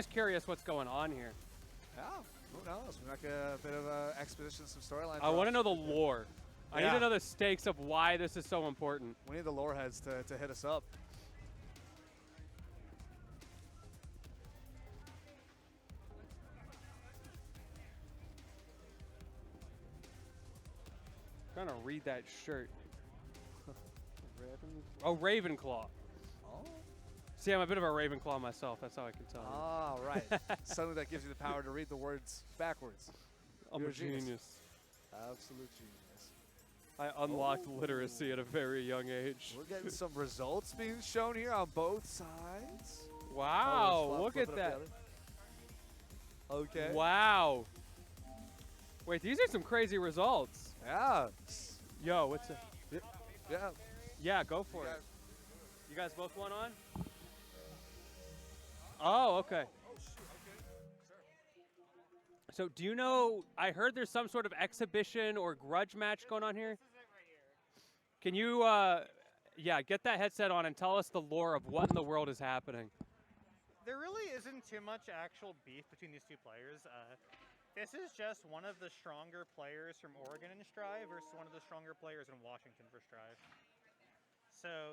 just curious what's going on here. Yeah, who knows? We might get a bit of exposition, some storyline. I want to know the lore. I need to know the stakes of why this is so important. We need the lore heads to hit us up. I'm trying to read that shirt. Oh, Ravenclaw. Oh. See, I'm a bit of a Ravenclaw myself. That's how I can tell. Oh, right. Something that gives you the power to read the words backwards. I'm a genius. Absolute genius. I unlocked literacy at a very young age. We're getting some results being shown here on both sides. Wow, look at that. Okay. Wow. Wait, these are some crazy results. Yeah. Yo, what's it? Yeah. Yeah, go for it. You guys both won on? Oh, okay. So do you know, I heard there's some sort of exhibition or grudge match going on here. Can you, get that headset on and tell us the lore of what in the world is happening? There really isn't too much actual beef between these two players. This is just one of the stronger players from Oregon in Strive versus one of the stronger players in Washington for Strive. So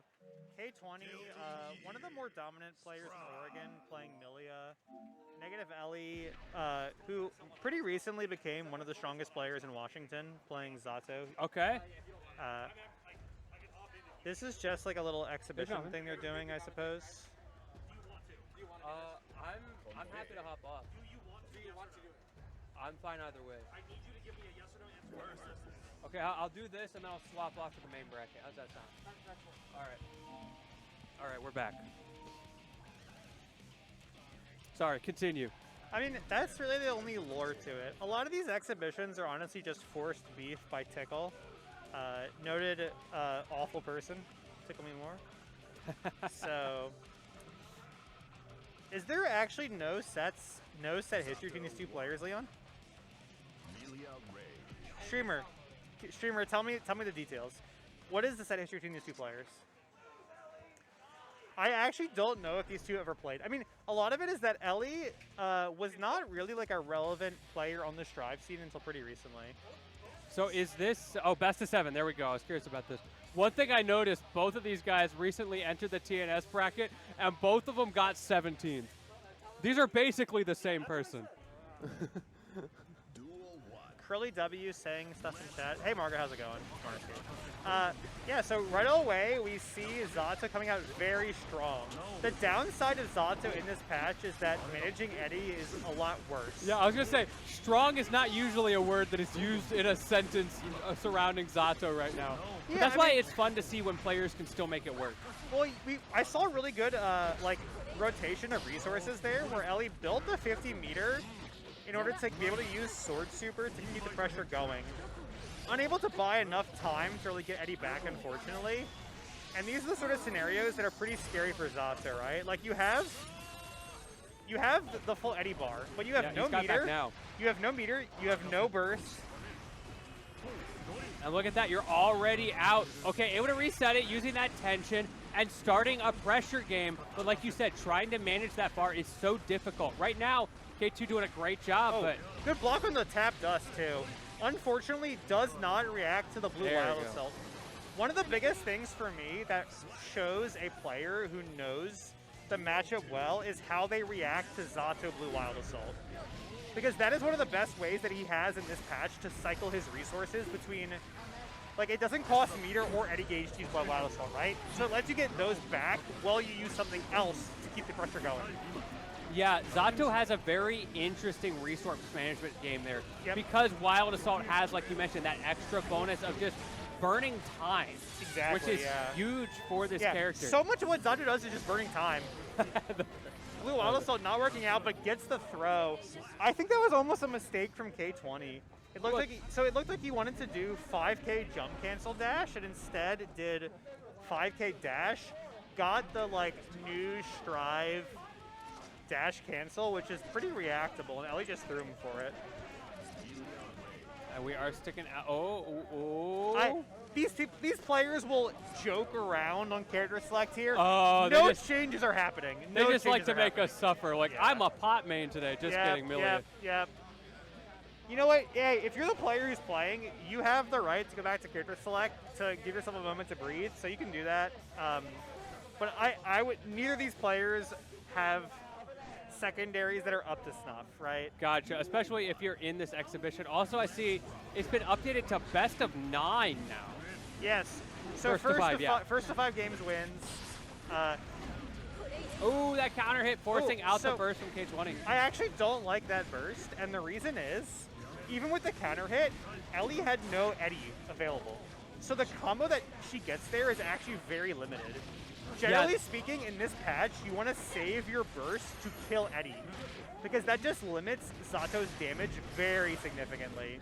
K20, one of the more dominant players in Oregon playing Milia, Negative Ellie, who pretty recently became one of the strongest players in Washington playing Zato. Okay. This is just like a little exhibition thing they're doing, I suppose. I'm happy to hop off. Do you want to do it? I'm fine either way. I need you to give me a yes or no answer. Okay, I'll do this and then I'll swap off to the main bracket. How's that sound? All right. All right, we're back. Sorry, continue. I mean, that's really the only lore to it. A lot of these exhibitions are honestly just forced beef by Tickle. Noted awful person. Tickle me more. So, is there actually no set history between these two players, Leon? Streamer, tell me the details. What is the set history between these two players? I actually don't know if these two ever played. I mean, a lot of it is that Ellie was not really like a relevant player on the Strive scene until pretty recently. So is this, best of 7, there we go. I was curious about this. One thing I noticed, both of these guys recently entered the TNS bracket, and both of them got 17th. These are basically the same person. Curly W saying stuff in chat. Hey, Margaret, how's it going? Yeah, so right away, we see Zato coming out very strong. The downside of Zato in this patch is that managing Eddie is a lot worse. Yeah, I was going to say, strong is not usually a word that is used in a sentence surrounding Zato right now. Yeah, that's why it's fun to see when players can still make it work. Well, I saw really good rotation of resources there where Ellie built the 50-meter in order to be able to use Sword Super to keep the pressure going. Unable to buy enough time to really get Eddie back, unfortunately. And these are the sort of scenarios that are pretty scary for Zato, right? Like, you have the full Eddie bar, but you have no meter. You have no meter, you have no burst. And look at that, you're already out. Okay, able to reset it using that tension and starting a pressure game. But like you said, trying to manage that bar is so difficult. Right now, K2 doing a great job, but good block on the tap dust too. Unfortunately, does not react to the blue wild assault. One of the biggest things for me that shows a player who knows the matchup well is how they react to Zato blue wild assault. Because that is one of the best ways that he has in this patch to cycle his resources between, like, it doesn't cost meter or Eddie gauge to use blue wild assault, right? So it lets you get those back while you use something else to keep the pressure going. Yeah, Zato has a very interesting resource management game there because Wild Assault has, like you mentioned, that extra bonus of just burning time. Exactly, which is huge for this character. So much of what Zato does is just burning time. Blue Wild Assault not working out, but gets the throw. I think that was almost a mistake from K20. It looked like he wanted to do 5K jump cancel dash, and instead did 5K dash. Got the new Strive dash cancel, which is pretty reactable, and Ellie just threw him for it. And we are sticking out. Oh. These players will joke around on character select here. Oh, no changes are happening. They No just like changes to are make happening. us suffer. Like, Yeah. I'm a pot main today. Just kidding, Millie. Yep. You know what? Hey, if you're the player who's playing, you have the right to go back to character select to give yourself a moment to breathe. So you can do that. But I would. Neither of these players have secondaries that are up to snuff, right? Gotcha, especially if you're in this exhibition. Also, I see it's been updated to best of 9 now. Yes. So First to five, yeah. first to 5 games wins. Oh, that counter hit forcing out the so burst from K20. I actually don't like that burst, and the reason is, even with the counter hit, Ellie had no Eddie available. So the combo that she gets there is actually very limited. Generally speaking, in this patch, you want to save your burst to kill Eddie, because that just limits Zato's damage very significantly.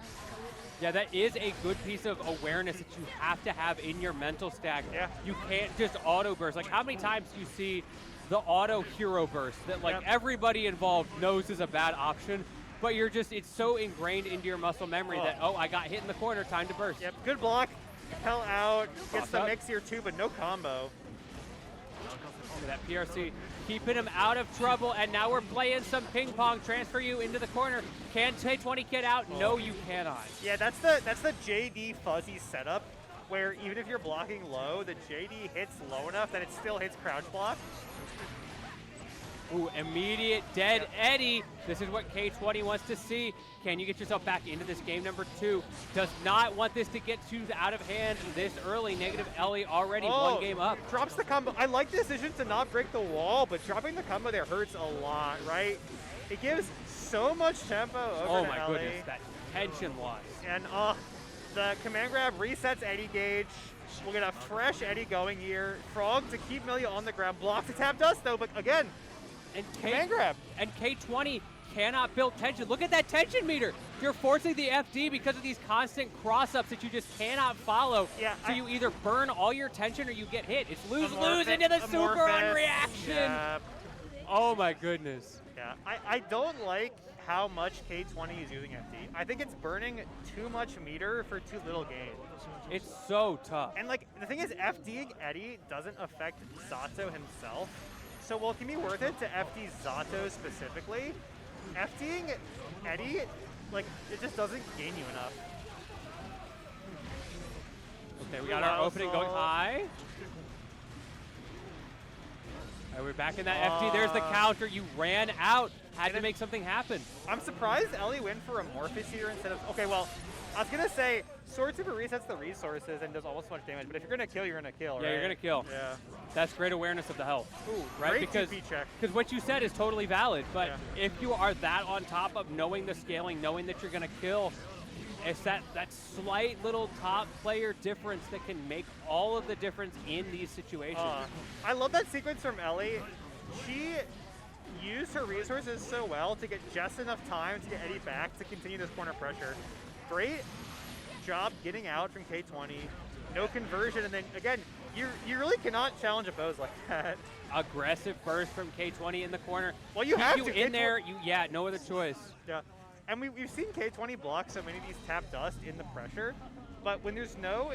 Yeah, that is a good piece of awareness that you have to have in your mental stack. Yeah. You can't just auto burst. Like, how many times do you see the auto hero burst that, like, everybody involved knows is a bad option, but you're just, it's so ingrained into your muscle memory that, oh, I got hit in the corner, time to burst. Yep, good block. Hell out. Gets the up. mix here too, but no combo. Look at that PRC keeping him out of trouble, and now we're playing some ping pong. Transfer you into the corner. Can K20 get out? No, you cannot. Yeah, that's the JD fuzzy setup, where even if you're blocking low, the JD hits low enough that it still hits crouch block. Ooh, immediate dead Eddie. This is what K20 wants to see. Can you get yourself back into this game number 2? Does not want this to get too out of hand this early. Negative Ellie already 1 game up. Drops the combo. I like the decision to not break the wall, but dropping the combo there hurts a lot, right? It gives so much tempo over to my Ellie. goodness, that tension loss. And the command grab resets Eddie gauge. We'll get a fresh Eddie going here. Frog to keep Millie on the ground. Block to tap dust though, but again, And command grab. And K20 cannot build tension. Look at that tension meter. You're forcing the FD because of these constant cross-ups that you just cannot follow. Yeah, so you either burn all your tension or you get hit. It's lose-lose Amorphous- into the super on amorphous. reaction. Yeah. Oh my goodness. Yeah, I don't like how much K20 is using FD. I think it's burning too much meter for too little gain. It's so tough. And like the thing is, FDing Eddie doesn't affect Zato himself. So while it can be worth it to FD Zato specifically, FDing Eddie, like, it just doesn't gain you enough. Okay, we got our opening going high. All right, we're back in that FD. There's the counter. You ran out. Had to make something happen. I'm surprised Ellie went for Amorphous here instead of... Okay, well, I was going to say, Sword Super resets the resources and does almost as much damage, but if you're going to kill, you're going to kill, right? Yeah, you're going to kill. Yeah. That's great awareness of the health. Ooh, right? great Because TP check. what you said is totally valid, but if you are that on top of knowing the scaling, knowing that you're going to kill, it's that slight little top player difference that can make all of the difference in these situations. I love that sequence from Ellie. She used her resources so well to get just enough time to get Eddie back to continue this corner pressure. Great job getting out from K20. No conversion, and then again, you really cannot challenge a pose like that. Aggressive burst from K20 in the corner. Well, you have you to in there. No other choice. Yeah, and we've seen K20 block so many of these tap dust in the pressure, but when there's no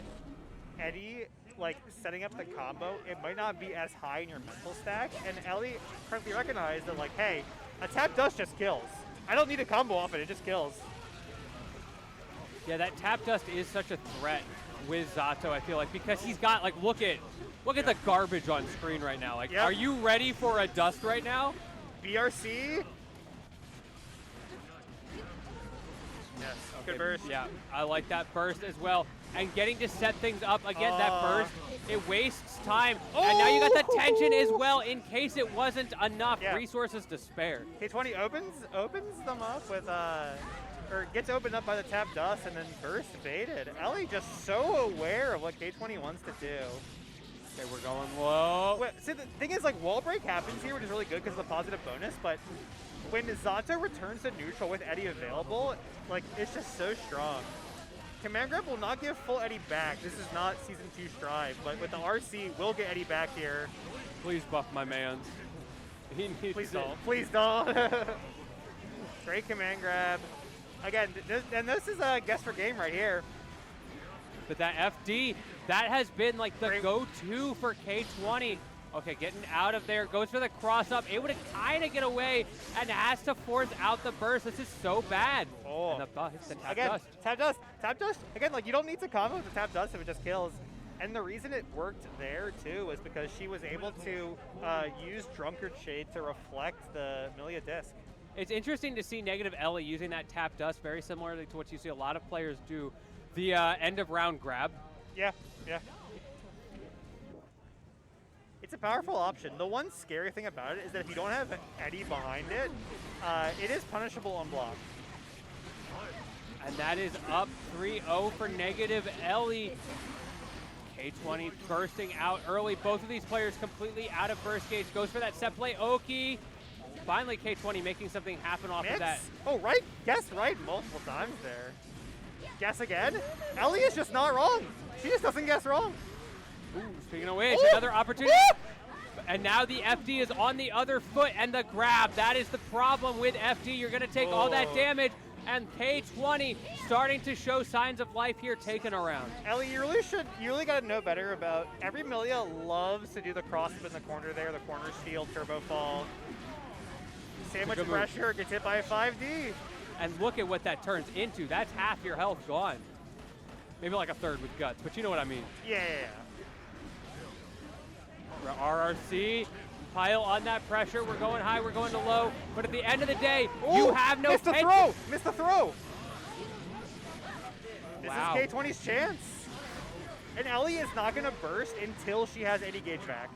Eddie like setting up the combo, it might not be as high in your mental stack. And Ellie correctly recognized that, like, hey, a tap dust just kills. I don't need a combo off it; it just kills. Yeah, that tap dust is such a threat with Zato, I feel like, because he's got, like, look at the garbage on screen right now. Like, are you ready for a dust right now? BRC. Yes, good burst. Yeah, I like that burst as well. And getting to set things up, again, that burst, it wastes time. And now you got the tension as well in case it wasn't enough resources to spare. K20 opens them up with, or gets opened up by the tap dust and then burst baited. Ellie just so aware of what K20 wants to do. Okay, we're going low. Wait, see, the thing is, like, wall break happens here, which is really good because of the positive bonus, but when Zato returns to neutral with Eddie available, like, it's just so strong. Command grab will not give full Eddie back. This is not Season 2 Strive, but with the RC, we'll get Eddie back here. Please buff my mans. He needs Please it. don't. Please don't. Great command grab. Again, this is a guess for game right here. But that FD, that has been like the Great. go-to for K20. Okay, getting out of there, goes for the cross-up, able to kind of get away, and has to force out the burst. This is so bad. Oh. And the tap Again, dust. tap dust. Again, like you don't need to combo with the tap dust if it just kills. And the reason it worked there too was because she was able to use Drunkard Shade to reflect the Milia disc. It's interesting to see negative Ellie using that tap dust very similarly to what you see a lot of players do. The end of round grab. Yeah, yeah. It's a powerful option. The one scary thing about it is that if you don't have Eddie behind it, it is punishable on block. And that is up 3-0 for negative Ellie. K20 bursting out early. Both of these players completely out of burst gauge. Goes for that set play. Oki. Finally, K20 making something happen off Mix? of that. Oh, right. Guess right multiple times there. Guess again. Ellie is just not wrong. She just doesn't guess wrong. Ooh, speaking of which, Ooh! another opportunity. Ooh! And now the FD is on the other foot, and the grab. That is the problem with FD. You're going to take all that Oh. damage, and K20 starting to show signs of life here, taken around. Ellie, you really got to know better about, every Milia loves to do the cross up in the corner there, the corner steal, turbo fall. Sandwich good move. pressure, gets hit by a 5D. And look at what that turns into. That's half your health gone. Maybe like a third with guts, but you know what I mean. Yeah. RRC, pile on that pressure. We're going high, we're going to low. But at the end of the day, Ooh, you have no missed the tension. throw! Missed the throw! Wow. This is K20's chance. And Ellie is not going to burst until she has 80 gauge back.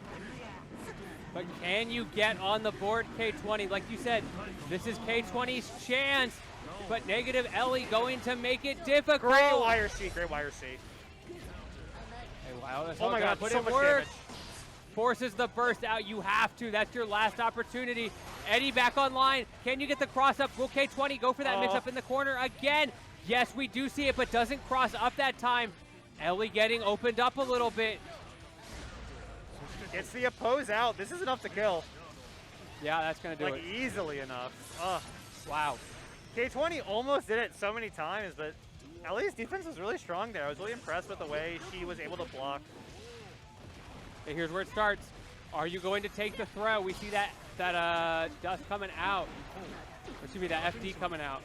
But can you get on the board, K20? Like you said, this is K20's chance. But negative Ellie going to make it difficult. Great YRC, great YRC. Hey, wow, that's Oh all my gotta god, put so in much work. damage. Forces the burst out. You have to. That's your last opportunity. Eddie back online. Can you get the cross up? Will K20 go for that mix up in the corner again? Yes, we do see it, but doesn't cross up that time. Ellie getting opened up a little bit. Gets the oppose out. This is enough to kill. Yeah, that's going to do Like, it. easily enough. Ugh. Wow. K20 almost did it so many times, but Ellie's defense was really strong there. I was really impressed with the way she was able to block. Okay, here's where it starts. Are you going to take the throw? We see that dust coming out. Excuse me, that FD coming out.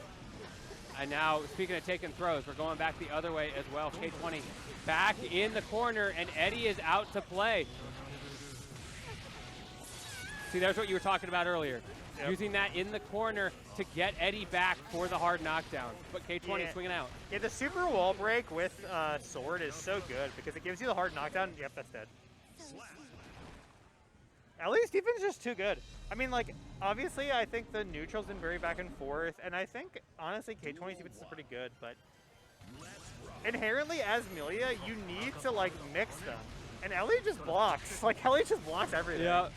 And now, speaking of taking throws, we're going back the other way as well. K20 back in the corner, and Eddie is out to play. See, there's what you were talking about earlier. Yep. Using that in the corner to get Eddie back for the hard knockdown. But K20 Yeah. swinging out. Yeah, the super wall break with sword is so good because it gives you the hard knockdown. Yep, that's dead. Ellie's defense is just too good. I mean, like, obviously, I think the neutral's been very back and forth, and I think, honestly, K20's defense is pretty good, but inherently, as Milia, you need to, like, mix them. And Ellie just blocks. Like, Ellie just blocks everything. Yeah.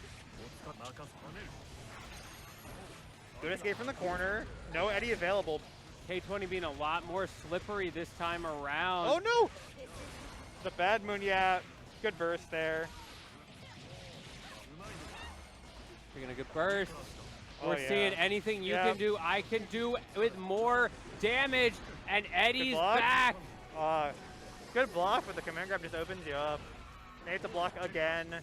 Good escape from the corner. No Eddie available. K20 being a lot more slippery this time around. Oh, no! The bad moon, yeah. Good burst there. We're gonna get burst. Oh, We're yeah. seeing anything you Yeah. can do, I can do with more damage. And Eddie's block. back. Good block, but the command grab just opens you up. They have to block again.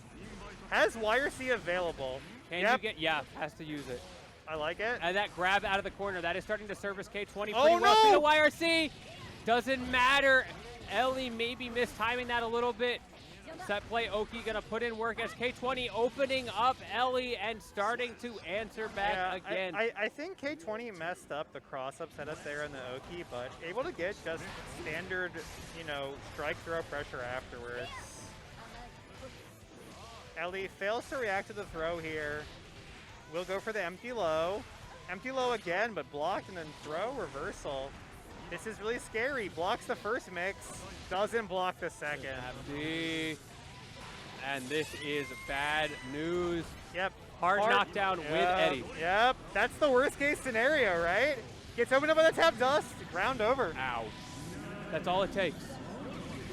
Has YRC available. Can Yep. you get, yeah, has to use it. I like it. And that grab out of the corner, that is starting to service K20 Oh, pretty well. no! See the YRC, doesn't matter. Ellie maybe mistiming that a little bit. Set play, Oki gonna put in work as K20 opening up Ellie and starting to answer back again. I think K20 messed up the cross-up setup there in the Oki, but able to get just standard, you know, strike throw pressure afterwards. Ellie fails to react to the throw here. We'll go for the empty low. Empty low again, but blocked and then throw reversal. This is really scary. Blocks the first mix, doesn't block the second. FD. And this is bad news. Yep. Hard knockdown with Eddie. Yep. That's the worst case scenario, right? Gets opened up by the tap dust. Round over. Ow. That's all it takes.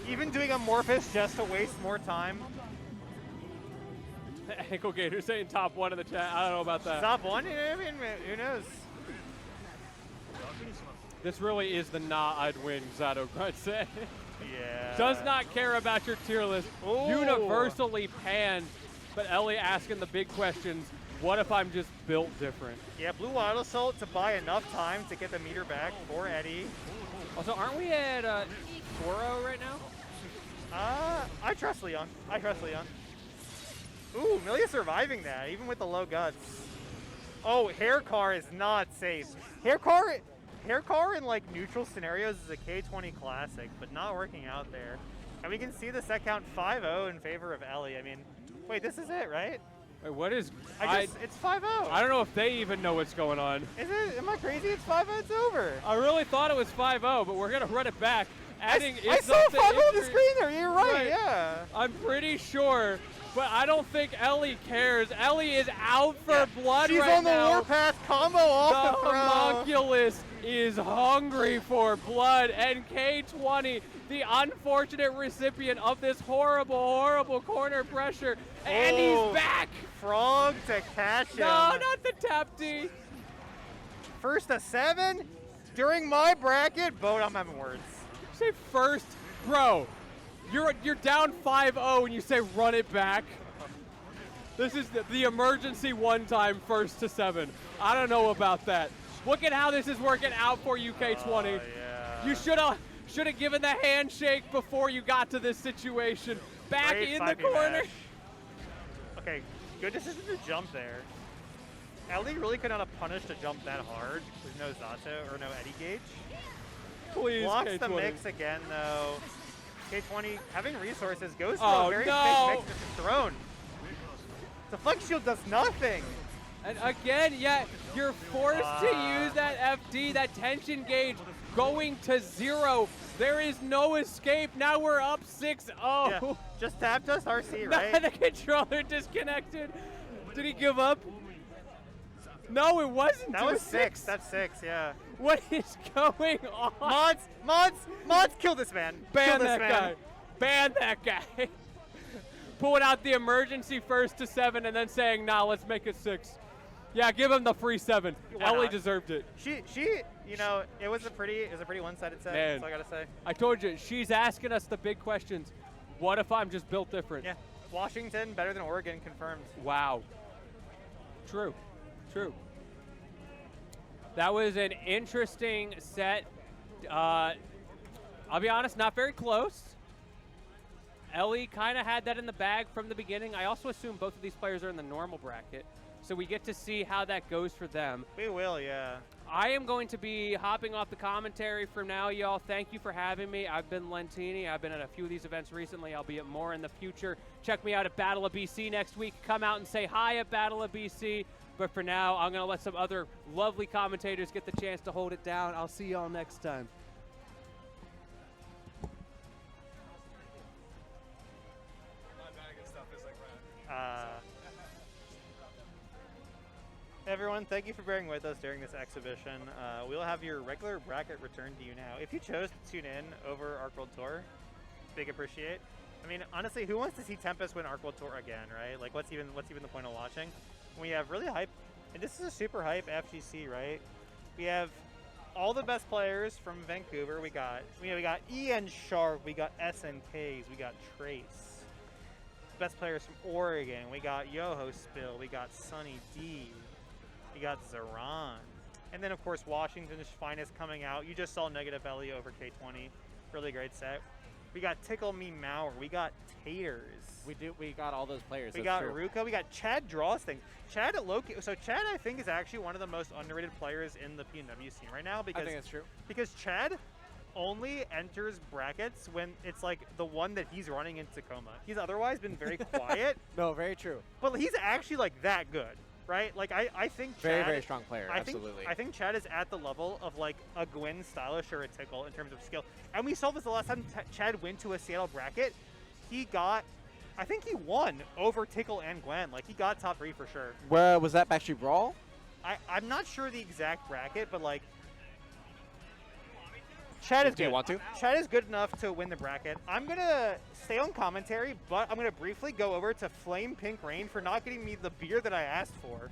Even doing Amorphous just to waste more time. Ankle Gator saying top one in the chat. I don't know about that. Top one? I mean, who knows? This really is the nah I'd win Zato Grunt said. Yeah. Does not care about your tier list. Ooh. Universally panned, but Ellie asking the big questions. What if I'm just built different? Yeah, Blue Wild Assault to buy enough time to get the meter back for Eddie. Also, aren't we at Toro right now? I trust Leon. I trust Leon. Ooh, Milia surviving that, even with the low guts. Oh, Hair Car is not safe. Hair Car in like neutral scenarios is a K20 classic, but not working out there. And we can see the set count 5-0 in favor of Ellie. I mean, wait, this is it, right? Wait, what is? It's 5-0. I don't know if they even know what's going on. Is it? Am I crazy? It's 5-0. It's over. I really thought it was 5-0, but we're gonna run it back. Adding I saw 5-0 on the screen there. You're right. Yeah. I'm pretty sure, but I don't think Ellie cares. Ellie is out for blood She's right on the now. warpath combo off the throw. Homunculus is hungry for blood, and K20, the unfortunate recipient of this horrible, horrible corner pressure, and he's back. Frog to catch him. No, not the tap D. First to 7 during my bracket. Boat, I'm having words. Say first, bro. You're down 5-0 and you say run it back. This is the emergency one-time first to 7. I don't know about that. Look at how this is working out for you, K20. Yeah. You should have given the handshake before you got to this situation. Back Great in the 5B corner. dash. Okay, good decision to jump there. Ellie really could not have punished a jump that hard with no Zato or no Eddie gauge. Please, Blocks K20. the mix again, though. K20 having resources goes for Oh, a very no. big mix with his throne. The flex shield does nothing. And again, yeah, you're forced to use that FD, that tension gauge, going to 0. There is no escape. Now we're up 6-0. Yeah, just tapped us RC, No, right? the controller disconnected. Did he give up? No, it wasn't. That It was 6. That's 6, yeah. What is going on? Mods, kill this man. Ban Kill this that man. guy. Ban that guy. Pulling out the emergency first to 7 and then saying, nah, let's make it 6. Yeah, give him the free 7. Why Ellie not? deserved it. She, you know, it was a pretty one-sided set. Man. That's all I gotta say. I told you, she's asking us the big questions. What if I'm just built different? Yeah, Washington better than Oregon confirmed. Wow. True. True. That was an interesting set. I'll be honest, not very close. Ellie kind of had that in the bag from the beginning. I also assume both of these players are in the normal bracket, so we get to see how that goes for them. We will, yeah. I am going to be hopping off the commentary for now, y'all. Thank you for having me. I've been Lentini. I've been at a few of these events recently. I'll be at more in the future. Check me out at Battle of BC next week. Come out and say hi at Battle of BC. But for now, I'm going to let some other lovely commentators get the chance to hold it down. I'll see y'all next time. Everyone, thank you for bearing with us during this exhibition. We'll have your regular bracket returned to you now. If you chose to tune in over Arc World Tour, big appreciate. I mean, honestly, who wants to see Tempest win Arc World Tour again, right? Like, what's even the point of watching? We have really hype, and this is a super hype FGC, right? We have all the best players from Vancouver. We got Ian Sharp, we got SNKs, we got Trace. Best players from Oregon. We got Yoho Spill, we got Sunny D, we got Zeron. And then, of course, Washington's finest coming out. You just saw Negative Ellie over K20. Really great set. We got Tickle Me Mauer. We got Taters. We got all those players. We got Ruka. We got Chad draws things. Chad at Loki. So Chad, I think, is actually one of the most underrated players in the PNW scene right now. Because I think that's true. Because Chad only enters brackets when it's like the one that he's running in Tacoma. He's otherwise been very quiet. No, very true. But he's actually like that good, right? Like I think Chad, very strong player. Absolutely. I think Chad is at the level of like a Gwen Stylish or a Tickle in terms of skill. And we saw this the last time Chad went to a Seattle bracket. I think he won over Tickle and Gwen. Like, he got top 3 for sure. Where was that Backstreet Brawl? I'm not sure the exact bracket, but like, Chad is good. Do you want to? Chad is good enough to win the bracket. I'm going to stay on commentary, but I'm going to briefly go over to Flame Pink Rain for not getting me the beer that I asked for.